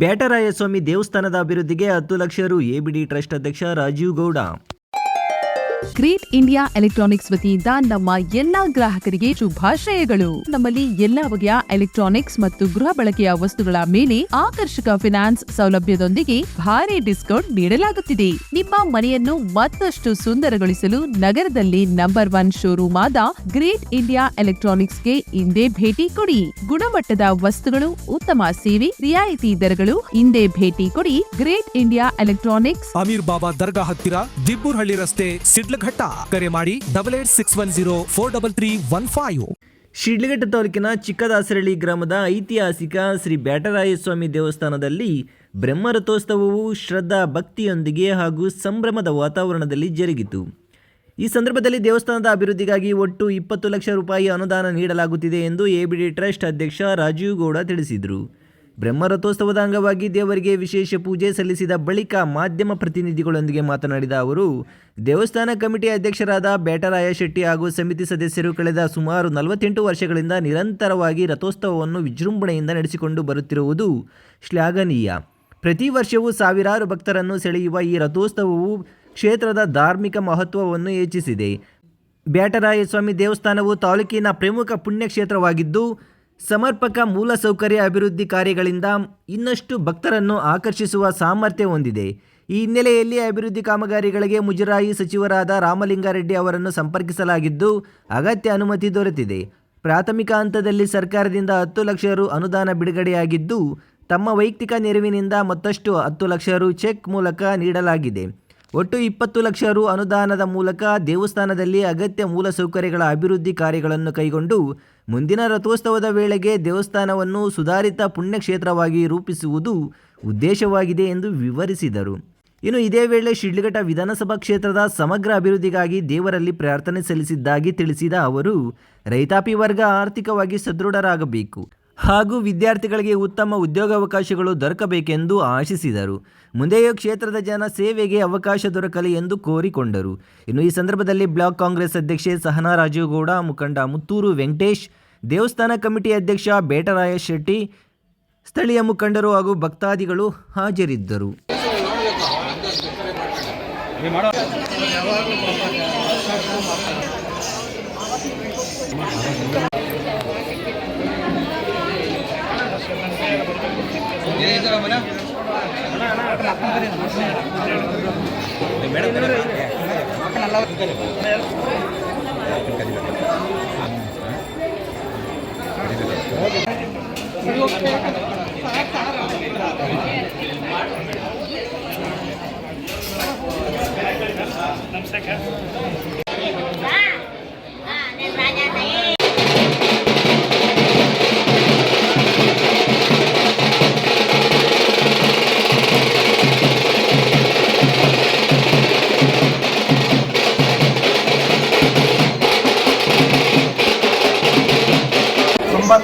ಬ್ಯಾಟರಾಯಸ್ವಾಮಿ ದೇವಸ್ಥಾನದ ಅಭಿವೃದ್ಧಿಗೆ 10 ಲಕ್ಷ ರು. ಎಬಿಡಿ ಟ್ರಸ್ಟ್ ಅಧ್ಯಕ್ಷ Rajeev Gowda. Great India electronics ವತಿಯಿಂದ ನಮ್ಮ ಎಲ್ಲಾ ಗ್ರಾಹಕರಿಗೆ ಶುಭಾಶಯಗಳು. ನಮ್ಮಲ್ಲಿ ಎಲ್ಲಾ ಬಗೆಯ ಎಲೆಕ್ಟ್ರಾನಿಕ್ಸ್ ಮತ್ತು ಗೃಹ ಬಳಕೆಯ ವಸ್ತುಗಳ ಮೇಲೆ ಆಕರ್ಷಕ ಫಿನಾನ್ಸ್ ಸೌಲಭ್ಯದೊಂದಿಗೆ ಭಾರಿ ಡಿಸ್ಕೌಂಟ್ ನೀಡಲಾಗುತ್ತಿದೆ. ನಿಮ್ಮ ಮನೆಯನ್ನು ಮತ್ತಷ್ಟು ಸುಂದರಗೊಳಿಸಲು ನಗರದಲ್ಲಿ ನಂಬರ್ 1 ಶೋರೂಮ್ ಆದ ಗ್ರೇಟ್ ಇಂಡಿಯಾ ಎಲೆಕ್ಟ್ರಾನಿಕ್ಸ್ಗೆ ಇಂದೇ ಭೇಟಿ ಕೊಡಿ. ಗುಣಮಟ್ಟದ ವಸ್ತುಗಳು, ಉತ್ತಮ ಸೇವೆ, ರಿಯಾಯಿತಿ ದರಗಳು. ಇಂದೇ ಭೇಟಿ ಕೊಡಿ. ಗ್ರೇಟ್ ಇಂಡಿಯಾ ಎಲೆಕ್ಟ್ರಾನಿಕ್ಸ್, ಅಮೀರ್ ಬಾಬಾ ದರ್ಗಾ ಹತ್ತಿರ, ದಿಬ್ಬೂರ್ಹಳ್ಳಿ ರಸ್ತೆ, ಶಿಡ್ಲಘಟ್ಟ. ಕರೆ ಮಾಡಿ 8861043315. ಶಿಡ್ಲಘಟ್ಟ ತಾಲೂಕಿನ ಚಿಕ್ಕದಾಸರಳ್ಳಿ ಗ್ರಾಮದ ಐತಿಹಾಸಿಕ ಶ್ರೀ ಬ್ಯಾಟರಾಯಸ್ವಾಮಿ ದೇವಸ್ಥಾನದಲ್ಲಿ ಬ್ರಹ್ಮರಥೋತ್ಸವವು ಶ್ರದ್ಧಾ ಭಕ್ತಿಯೊಂದಿಗೆ ಹಾಗೂ ಸಂಭ್ರಮದ ವಾತಾವರಣದಲ್ಲಿ ಜರುಗಿತು. ಈ ಸಂದರ್ಭದಲ್ಲಿ ದೇವಸ್ಥಾನದ ಅಭಿವೃದ್ಧಿಗಾಗಿ ಒಟ್ಟು 20 ಲಕ್ಷ ರೂಪಾಯಿ ಅನುದಾನ ನೀಡಲಾಗುತ್ತಿದೆ ಎಂದು ಎಬಿಡಿ ಟ್ರಸ್ಟ್ ಅಧ್ಯಕ್ಷ ರಾಜೀವ್ ಗೌಡ ತಿಳಿಸಿದರು. ಬ್ರಹ್ಮರಥೋತ್ಸವದ ಅಂಗವಾಗಿ ದೇವರಿಗೆ ವಿಶೇಷ ಪೂಜೆ ಸಲ್ಲಿಸಿದ ಬಳಿಕ ಮಾಧ್ಯಮ ಪ್ರತಿನಿಧಿಗಳೊಂದಿಗೆ ಮಾತನಾಡಿದ ಅವರು, ದೇವಸ್ಥಾನ ಕಮಿಟಿ ಅಧ್ಯಕ್ಷರಾದ ಬ್ಯಾಟರಾಯ ಶೆಟ್ಟಿ ಹಾಗೂ ಸಮಿತಿ ಸದಸ್ಯರು ಕಳೆದ ಸುಮಾರು 48 ವರ್ಷಗಳಿಂದ ನಿರಂತರವಾಗಿ ರಥೋತ್ಸವವನ್ನು ವಿಜೃಂಭಣೆಯಿಂದ ನಡೆಸಿಕೊಂಡು ಬರುತ್ತಿರುವುದು ಶ್ಲಾಘನೀಯ. ಪ್ರತಿ ವರ್ಷವೂ ಸಾವಿರಾರು ಭಕ್ತರನ್ನು ಸೆಳೆಯುವ ಈ ರಥೋತ್ಸವವು ಕ್ಷೇತ್ರದ ಧಾರ್ಮಿಕ ಮಹತ್ವವನ್ನು ಹೆಚ್ಚಿಸಿದೆ. ಬ್ಯಾಟರಾಯಸ್ವಾಮಿ ದೇವಸ್ಥಾನವು ತಾಲೂಕಿನ ಪ್ರಮುಖ ಪುಣ್ಯಕ್ಷೇತ್ರವಾಗಿದ್ದು, ಸಮರ್ಪಕ ಮೂಲಸೌಕರ್ಯ ಅಭಿವೃದ್ಧಿ ಕಾರ್ಯಗಳಿಂದ ಇನ್ನಷ್ಟು ಭಕ್ತರನ್ನು ಆಕರ್ಷಿಸುವ ಸಾಮರ್ಥ್ಯ ಹೊಂದಿದೆ. ಈ ಹಿನ್ನೆಲೆಯಲ್ಲಿ ಅಭಿವೃದ್ಧಿ ಕಾಮಗಾರಿಗಳಿಗೆ ಮುಜರಾಯಿ ಸಚಿವರಾದ ರಾಮಲಿಂಗಾರೆಡ್ಡಿ ಅವರನ್ನು ಸಂಪರ್ಕಿಸಲಾಗಿದ್ದು, ಅಗತ್ಯ ಅನುಮತಿ ದೊರೆತಿದೆ. ಪ್ರಾಥಮಿಕ ಹಂತದಲ್ಲಿ ಸರ್ಕಾರದಿಂದ 10 ಲಕ್ಷ ರು ಅನುದಾನ ಬಿಡುಗಡೆಯಾಗಿದ್ದು, ತಮ್ಮ ವೈಯಕ್ತಿಕ ನೆರವಿನಿಂದ ಮತ್ತಷ್ಟು 10 ಲಕ್ಷ ರು ಚೆಕ್ ಮೂಲಕ ನೀಡಲಾಗಿದೆ. ಒಟ್ಟು 20 ಲಕ್ಷ ರು ಅನುದಾನದ ಮೂಲಕ ದೇವಸ್ಥಾನದಲ್ಲಿ ಅಗತ್ಯ ಮೂಲಸೌಕರ್ಯಗಳ ಅಭಿವೃದ್ಧಿ ಕಾರ್ಯಗಳನ್ನು ಕೈಗೊಂಡು ಮುಂದಿನ ರಥೋತ್ಸವದ ವೇಳೆಗೆ ದೇವಸ್ಥಾನವನ್ನು ಸುಧಾರಿತ ಪುಣ್ಯಕ್ಷೇತ್ರವಾಗಿ ರೂಪಿಸುವುದು ಉದ್ದೇಶವಾಗಿದೆ ಎಂದು ವಿವರಿಸಿದರು. ಇನ್ನು ಇದೇ ವೇಳೆ ಶಿಡ್ಲಘಟ್ಟ ವಿಧಾನಸಭಾ ಕ್ಷೇತ್ರದ ಸಮಗ್ರ ಅಭಿವೃದ್ಧಿಗಾಗಿ ದೇವರಲ್ಲಿ ಪ್ರಾರ್ಥನೆ ಸಲ್ಲಿಸಿದ್ದಾಗಿ ತಿಳಿಸಿದ ಅವರು, ರೈತಾಪಿ ವರ್ಗ ಆರ್ಥಿಕವಾಗಿ ಸದೃಢರಾಗಬೇಕು ಹಾಗೂ ವಿದ್ಯಾರ್ಥಿಗಳಿಗೆ ಉತ್ತಮ ಉದ್ಯೋಗಾವಕಾಶಗಳು ದೊರಕಬೇಕೆಂದು ಆಶಿಸಿದರು. ಮುಂದೆಯೂ ಕ್ಷೇತ್ರದ ಜನ ಸೇವೆಗೆ ಅವಕಾಶ ದೊರಕಲಿ ಎಂದು ಕೋರಿಕೊಂಡರು. ಇನ್ನು ಈ ಸಂದರ್ಭದಲ್ಲಿ ಬ್ಲಾಕ್ ಕಾಂಗ್ರೆಸ್ ಅಧ್ಯಕ್ಷೆ ಸಹನಾ ರಾಜೀವ್ ಗೌಡ, ಮುಖಂಡ ಮುತ್ತೂರು ವೆಂಕಟೇಶ್, ದೇವಸ್ಥಾನ ಕಮಿಟಿ ಅಧ್ಯಕ್ಷ ಬೇಟರಾಯ ಶೆಟ್ಟಿ, ಸ್ಥಳೀಯ ಮುಖಂಡರು ಹಾಗೂ ಭಕ್ತಾದಿಗಳು ಹಾಜರಿದ್ದರು.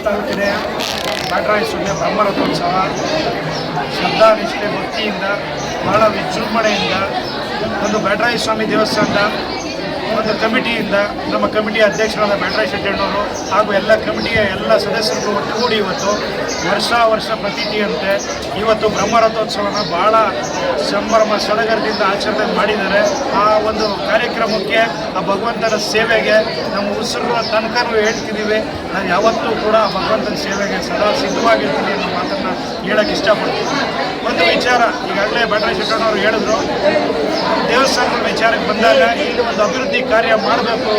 ತಾಲೂಕಿನ ಬ್ಯಾಟರಾಯಸ್ವಾಮಿ ಬ್ರಹ್ಮರಥೋತ್ಸವ ಶ್ರದ್ಧಾ ನಿಷ್ಠೆ ಭಕ್ತಿಯಿಂದ ಬಹಳ ವಿಜೃಂಭಣೆಯಿಂದ ಒಂದು ಬ್ಯಾಟರಾಯಸ್ವಾಮಿ ದೇವಸ್ಥಾನದ ಒಂದು ಕಮಿಟಿಯಿಂದ ನಮ್ಮ ಕಮಿಟಿಯ ಅಧ್ಯಕ್ಷರಾದ ಬ್ಯಾಟರಾಯ ಶೆಟ್ಟಣ್ಣವರು ಹಾಗೂ ಎಲ್ಲ ಕಮಿಟಿಯ ಎಲ್ಲ ಸದಸ್ಯರು ಒಟ್ಟುಗೂಡಿ ಇವತ್ತು ವರ್ಷ ಪ್ರತೀತಿಯಂತೆ ಇವತ್ತು ಬ್ರಹ್ಮರಥೋತ್ಸವನ ಭಾಳ ಸಂಭ್ರಮ ಸಡಗರದಿಂದ ಆಚರಣೆ ಮಾಡಿದ್ದಾರೆ. ಆ ಒಂದು ಕಾರ್ಯಕ್ರಮಕ್ಕೆ, ಆ ಭಗವಂತನ ಸೇವೆಗೆ ನಮ್ಮ ಉಸಿರು ತನಕನೂ ಹೇಳ್ತಿದ್ದೀವಿ. ನಾನು ಯಾವತ್ತೂ ಕೂಡ ಆ ಭಗವಂತನ ಸೇವೆಗೆ ಸದಾ ಸಿದ್ಧವಾಗಿರ್ತೀನಿ ಅನ್ನೋ ಮಾತನ್ನು ಹೇಳೋಕ್ಕೆ ಇಷ್ಟಪಡ್ತೀನಿ. ಒಂದು ವಿಚಾರ ಈಗಾಗಲೇ ಬ್ಯಾಟರಾಯ ಶೆಟ್ಟಣ್ಣವರು ಹೇಳಿದ್ರು, ದೇವಸ್ಥಾನಗಳ ವಿಚಾರಕ್ಕೆ ಬಂದಾಗ ಇಲ್ಲಿ ಒಂದು ಅಭಿವೃದ್ಧಿ ಕಾರ್ಯ ಮಾಡಬೇಕು.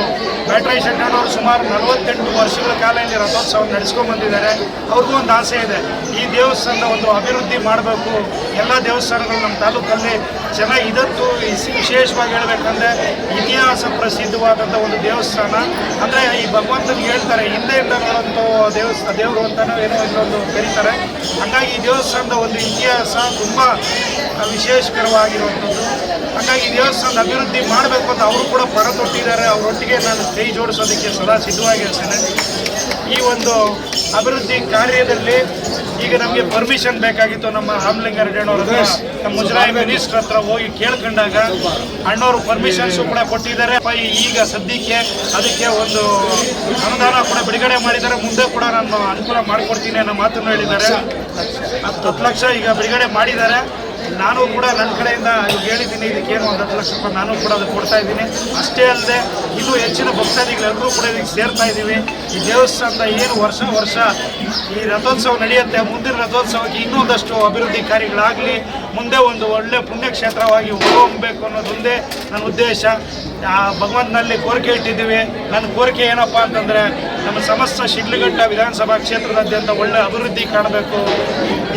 ಬ್ಯಾಟರಾಯ ಶೆಟ್ಟಣ್ಣವರು ಸುಮಾರು 48 ವರ್ಷಗಳ ಕಾಲ ಇಲ್ಲಿ ರಥೋತ್ಸವ ನಡೆಸ್ಕೊಂಡು ಬಂದಿದ್ದಾರೆ. ಅವ್ರಿಗೂ ಒಂದು ಆಸೆ ಇದೆ, ಈ ದೇವಸ್ಥಾನದ ಒಂದು ಅಭಿವೃದ್ಧಿ ಮಾಡಬೇಕು. ಎಲ್ಲ ದೇವಸ್ಥಾನಗಳು ನಮ್ಮ ತಾಲೂಕಲ್ಲಿ ಚೆನ್ನಾಗಿ ಇದಂತೂ ವಿಶೇಷವಾಗಿ ಹೇಳಬೇಕಂದ್ರೆ ಇತಿಹಾಸ ಪ್ರಸಿದ್ಧವಾದಂಥ ಒಂದು ದೇವಸ್ಥಾನ. ಅಂದರೆ ಈ ಭಗವಂತನಿಗೆ ಹೇಳ್ತಾರೆ ಹಿಂದೆಯಿಂದ ನೋಡೋಂಥ ದೇವರು ಅಂತಲೂ ಏನೋ ಇನ್ನೊಂದು ಕರೀತಾರೆ. ಹಾಗಾಗಿ ಈ ದೇವಸ್ಥಾನದ ಒಂದು ಇತಿಹಾಸ ತುಂಬ ವಿಶೇಷಕರವಾಗಿರುವಂಥದ್ದು. ಹಾಗಾಗಿ ಈ ದೇವಸ್ಥಾನದ ಅಭಿವೃದ್ಧಿ ಮಾಡಬೇಕು ಅಂತ ಅವರು ಕೂಡ ಪಣ ತೊಟ್ಟಿದ್ದಾರೆ. ಅವರೊಟ್ಟಿಗೆ ನಾನು ಕೈ ಜೋಡಿಸೋದಕ್ಕೆ ಸದಾ ಸಿದ್ಧವಾಗಿರ್ತೇನೆ. ಈ ಒಂದು ಅಭಿವೃದ್ಧಿ ಕಾರ್ಯದಲ್ಲಿ ಈಗ ನಮಗೆ ಪರ್ಮಿಷನ್ ಬೇಕಾಗಿತ್ತು. ನಮ್ಮ ರಾಮಲಿಂಗಾರೆಡ್ಡಿ ಅಣ್ಣವ್ರ ಹತ್ರ, ನಮ್ಮ ಮುಜರಾಯಿ ಮಿನಿಸ್ಟರ್ ಹತ್ರ ಹೋಗಿ ಕೇಳ್ಕೊಂಡಾಗ ಅಣ್ಣವರು ಪರ್ಮಿಷನ್ಸು ಕೂಡ ಕೊಟ್ಟಿದ್ದಾರೆ. ಈಗ ಸದ್ಯಕ್ಕೆ ಅದಕ್ಕೆ ಒಂದು ಅನುದಾನ ಕೂಡ ಬಿಡುಗಡೆ ಮಾಡಿದ್ದಾರೆ. ಮುಂದೆ ಕೂಡ ನಾನು ಅನುಕೂಲ ಮಾಡಿಕೊಡ್ತೀನಿ ಅನ್ನೋ ಮಾತನ್ನು ಹೇಳಿದ್ದಾರೆ. 10 ಲಕ್ಷ ಈಗ ಬಿಡುಗಡೆ ಮಾಡಿದ್ದಾರೆ. ನಾನು ಕೂಡ ನನ್ನ ಕಡೆಯಿಂದ ಈಗ ಹೇಳಿದ್ದೀನಿ, ಇದಕ್ಕೇನು 10 ಲಕ್ಷ ರೂಪಾಯಿ ನಾನು ಕೂಡ ಅದು ಕೊಡ್ತಾ ಇದ್ದೀನಿ. ಅಷ್ಟೇ ಅಲ್ಲದೆ ಇನ್ನೂ ಹೆಚ್ಚಿನ ಭಕ್ತಾದಿಗಳೆಲ್ಲರೂ ಕೂಡ ಇದಕ್ಕೆ ಸೇರ್ತಾ ಇದ್ದೀವಿ. ಈ ದೇವಸ್ಥಾನದ ಏನು ವರ್ಷ ಈ ರಥೋತ್ಸವ ನಡೆಯುತ್ತೆ, ಮುಂದಿನ ರಥೋತ್ಸವಕ್ಕೆ ಇನ್ನೊಂದಷ್ಟು ಅಭಿವೃದ್ಧಿ ಕಾರ್ಯಗಳಾಗಲಿ, ಮುಂದೆ ಒಂದು ಒಳ್ಳೆ ಪುಣ್ಯಕ್ಷೇತ್ರವಾಗಿ ಹೊರಹೊಮ್ಮಬೇಕು ಅನ್ನೋದೊಂದೇ ನನ್ನ ಉದ್ದೇಶ. ಭಗವಂತನಲ್ಲಿ ಕೋರಿಕೆ ಇಟ್ಟಿದ್ದೀವಿ. ನನ್ನ ಕೋರಿಕೆ ಏನಪ್ಪ ಅಂತಂದರೆ, ನಮ್ಮ ಸಮಸ್ತ ಶಿಡ್ಲಘಟ್ಟ ವಿಧಾನಸಭಾ ಕ್ಷೇತ್ರದಾದ್ಯಂತ ಒಳ್ಳೆ ಅಭಿವೃದ್ಧಿ ಕಾಣಬೇಕು.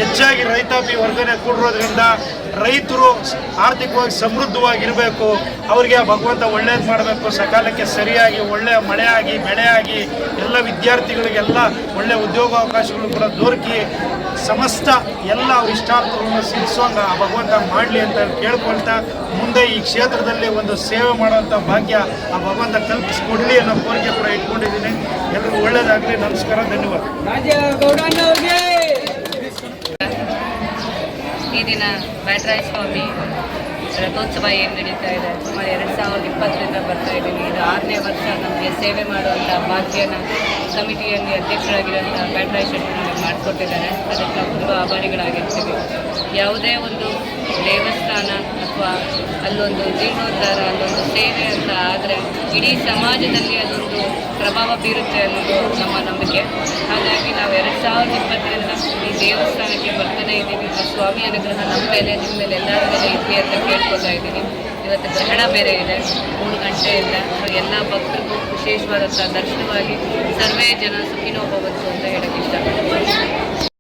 ಹೆಚ್ಚಾಗಿ ರೈತಾಪಿ ವರ್ಗನೆ ಕೂಡಿರೋದ್ರಿಂದ ರೈತರು ಆರ್ಥಿಕವಾಗಿ ಸಮೃದ್ಧವಾಗಿರಬೇಕು. ಅವರಿಗೆ ಭಗವಂತ ಒಳ್ಳೇದು ಮಾಡಬೇಕು. ಸಕಾಲಕ್ಕೆ ಸರಿಯಾಗಿ ಒಳ್ಳೆ ಮಳೆಯಾಗಿ ಬೆಳೆಯಾಗಿ ಎಲ್ಲ ವಿದ್ಯಾರ್ಥಿಗಳಿಗೆಲ್ಲ ಒಳ್ಳೆ ಉದ್ಯೋಗಾವಕಾಶಗಳು ಕೂಡ ದೊರಕಿ ಸಮಸ್ತ ಎಲ್ಲ ಅವ್ರ ಇಷ್ಟಾರ್ಥಗಳನ್ನು ಸಿದ್ಧಿಸುವಂಗೆ ಆ ಭಗವಂತ ಮಾಡಲಿ ಅಂತ ಕೇಳ್ಕೊಳ್ತಾ, ಮುಂದೆ ಈ ಕ್ಷೇತ್ರದಲ್ಲಿ ಒಂದು ಸೇವೆ ಮಾಡುವಂಥ ಭಾಗ್ಯ ಆ ಭಗವಂತ ಕಲ್ಪಿಸ್ಕೊಡ್ಲಿ ಅನ್ನೋ ಕೋರಿಕೆ ಕೂಡ ಇಟ್ಕೊಂಡಿದ್ದೀನಿ. ಎಲ್ಲರಿಗೂ ಒಳ್ಳೆಯದಾಗಲಿ. ನಮಸ್ಕಾರ, ಧನ್ಯವಾದ. ಈ ದಿನ ಬ್ಯಾಟರಾಯ ಸ್ವಾಮಿ ರಥೋತ್ಸವ ಏನು ನಡೀತಾ ಇದೆ, ಸುಮಾರು 2020ರಿಂದ ಬರ್ತಾ ಇದ್ದೀನಿ. ಇದು 6ನೇ ವರ್ಷ ನಮಗೆ ಸೇವೆ ಮಾಡುವಂಥ ಭಾಗ್ಯನ ಸಮಿತಿಯಲ್ಲಿ ಅಧ್ಯಕ್ಷರಾಗಿರುವಂಥ ಬ್ಯಾಟರಾಯ ಶೆಟ್ಟಿ ನಮಗೆ ಮಾಡಿಕೊಟ್ಟಿದ್ದಾರೆ. ಅದಕ್ಕೆ ನಾವು ತುಂಬ ಆಭಾರಿಗಳಾಗಿರ್ತೀವಿ. ಯಾವುದೇ ಒಂದು ದೇವಸ್ಥಾನ ಅಥವಾ ಅಲ್ಲೊಂದು ಜೀರ್ಣೋದ್ಧಾರ, ಅಲ್ಲೊಂದು ಸೇವೆ ಅಂತ ಆದರೆ ಇಡೀ ಸಮಾಜದಲ್ಲಿ ಅದೊಂದು ಪ್ರಭಾವ ಬೀರುತ್ತೆ ಅನ್ನೋದು ನಮ್ಮ ನಂಬಿಕೆ. ಹಾಗಾಗಿ ನಾವು 2020ರಿಂದ ಈ ದೇವಸ್ಥಾನಕ್ಕೆ ಬರ್ತಾನೆ ಇದ್ದೀವಿ. ಸ್ವಾಮಿ ಅನುಗ್ರಹ ನಮ್ಮ ಮೇಲೆ, ನಿಮ್ಮ ಮೇಲೆ, ಎಲ್ಲರ ಮೇಲೆ ಇರಲಿ ಅಂತ ಕೇಳ್ಕೊತಾ ಇದ್ದೀನಿ. ಇವತ್ತು ಗ್ರಹಣ ಬೇರೆ ಇದೆ 3 ಗಂಟೆಯಿಂದ. ಎಲ್ಲ ಭಕ್ತರಿಗೂ ವಿಶೇಷವಾದಂಥ ದರ್ಶನವಾಗಿ ಸರ್ವೇ ಜನ ಸುಖಿನೋ ಭವಂತು ಅಂತ ಹೇಳೋಕ್ಕೆ ಇಷ್ಟಪಡ್ತೀನಿ.